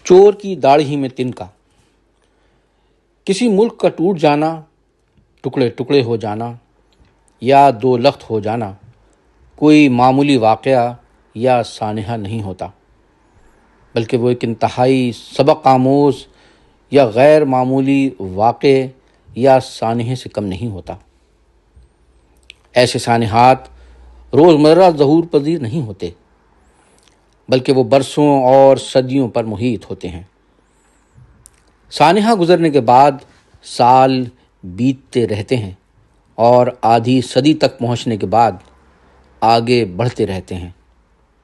چور کی داڑھی میں تنکا۔ کسی ملک کا ٹوٹ جانا، ٹکڑے ٹکڑے ہو جانا یا دو لخت ہو جانا کوئی معمولی واقعہ یا سانحہ نہیں ہوتا، بلکہ وہ ایک انتہائی سبق آموز یا غیر معمولی واقع یا سانحے سے کم نہیں ہوتا۔ ایسے سانحات روزمرہ ظہور پذیر نہیں ہوتے، بلکہ وہ برسوں اور صدیوں پر محیط ہوتے ہیں۔ سانحہ گزرنے کے بعد سال بیتتے رہتے ہیں اور آدھی صدی تک پہنچنے کے بعد آگے بڑھتے رہتے ہیں،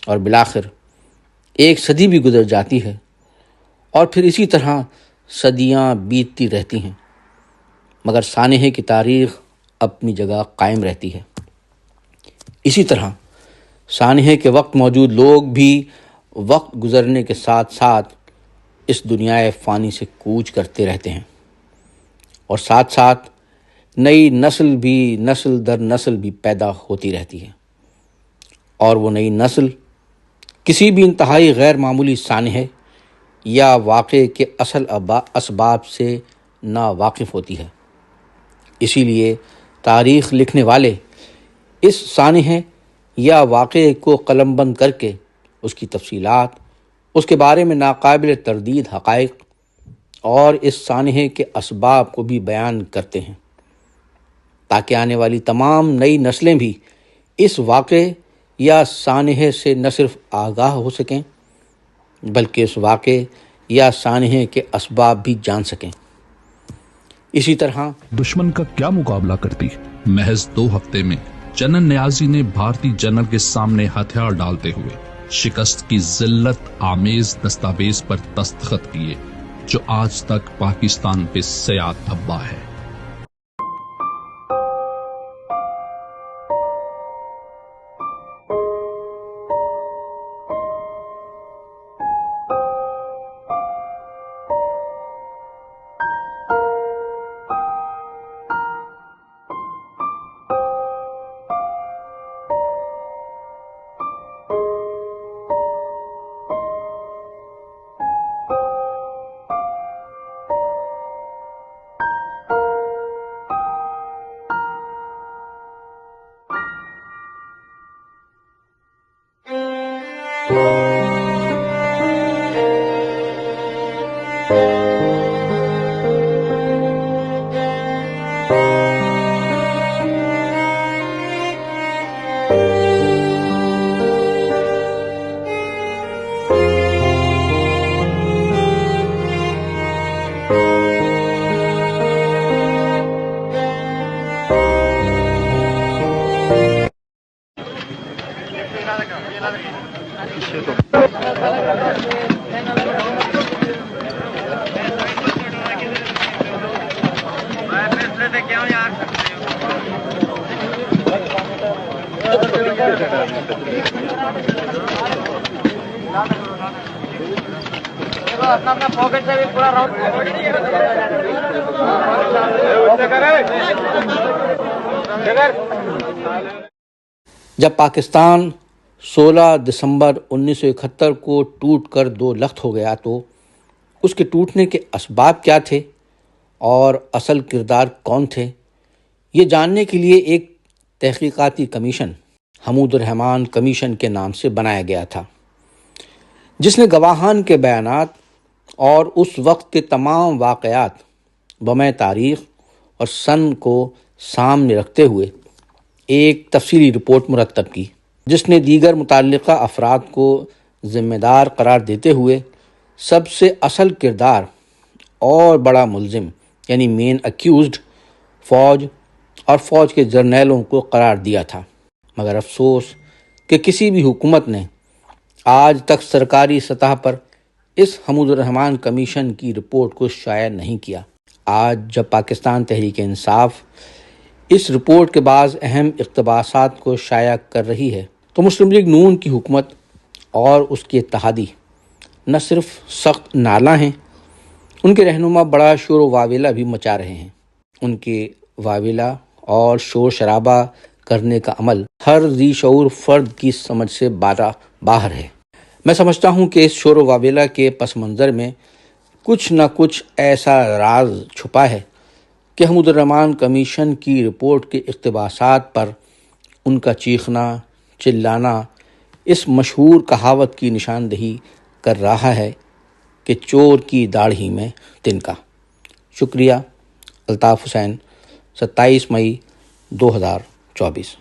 اور بالآخر ایک صدی بھی گزر جاتی ہے اور پھر اسی طرح صدیاں بیتتی رہتی ہیں، مگر سانحے کی تاریخ اپنی جگہ قائم رہتی ہے۔ اسی طرح سانحے کے وقت موجود لوگ بھی وقت گزرنے کے ساتھ ساتھ اس دنیائے فانی سے کوچ کرتے رہتے ہیں، اور ساتھ ساتھ نئی نسل در نسل بھی پیدا ہوتی رہتی ہے، اور وہ نئی نسل کسی بھی انتہائی غیر معمولی سانحے یا واقعے کے اصل اسباب سے نا واقف ہوتی ہے۔ اسی لیے تاریخ لکھنے والے اس سانحے یا واقعے کو قلم بند کر کے اس کی تفصیلات، اس کے بارے میں ناقابل تردید حقائق اور اس سانحے کے اسباب کو بھی بیان کرتے ہیں، تاکہ آنے والی تمام نئی نسلیں بھی اس واقعے یا سانحے سے نہ صرف آگاہ ہو سکیں، بلکہ اس واقعے یا سانحے کے اسباب بھی جان سکیں۔ اسی طرح دشمن کا کیا مقابلہ کرتی؟ محض 2 ہفتے میں جنرل نیازی نے بھارتی جنرل کے سامنے ہتھیار ڈالتے ہوئے شکست کی ذلت آمیز دستاویز پر دستخط کیے، جو آج تک پاکستان پہ سیاہ دھبا ہے۔ جب پاکستان 16 دسمبر 1971 کو ٹوٹ کر 2 لخت ہو گیا تو اس کے ٹوٹنے کے اسباب کیا تھے اور اصل کردار کون تھے، یہ جاننے کے لیے ایک تحقیقاتی کمیشن حمود الرحمن کمیشن کے نام سے بنایا گیا تھا، جس نے گواہان کے بیانات اور اس وقت کے تمام واقعات بمِ تاریخ اور سن کو سامنے رکھتے ہوئے ایک تفصیلی رپورٹ مرتب کی، جس نے دیگر متعلقہ افراد کو ذمہ دار قرار دیتے ہوئے سب سے اصل کردار اور بڑا ملزم یعنی مین ایکیوزڈ فوج اور فوج کے جرنیلوں کو قرار دیا تھا۔ مگر افسوس کہ کسی بھی حکومت نے آج تک سرکاری سطح پر اس حمود الرحمن کمیشن کی رپورٹ کو شائع نہیں کیا۔ آج جب پاکستان تحریک انصاف اس رپورٹ کے بعض اہم اقتباسات کو شائع کر رہی ہے تو مسلم لیگ نون کی حکومت اور اس کے اتحادی نہ صرف سخت نالاں ہیں، ان کے رہنما بڑا شور و واویلا بھی مچا رہے ہیں۔ ان کے واویلا اور شور شرابہ کرنے کا عمل ہر ذی شعور فرد کی سمجھ سے باہر ہے۔ میں سمجھتا ہوں کہ اس شور و واویلا کے پس منظر میں کچھ نہ کچھ ایسا راز چھپا ہے کہ حمود الرحمن کمیشن کی رپورٹ کے اقتباسات پر ان کا چیخنا چلانا اس مشہور کہاوت کی نشاندہی کر رہا ہے کہ چور کی داڑھی میں تنکا۔ شکریہ۔ الطاف حسین، 27 مئی 2024۔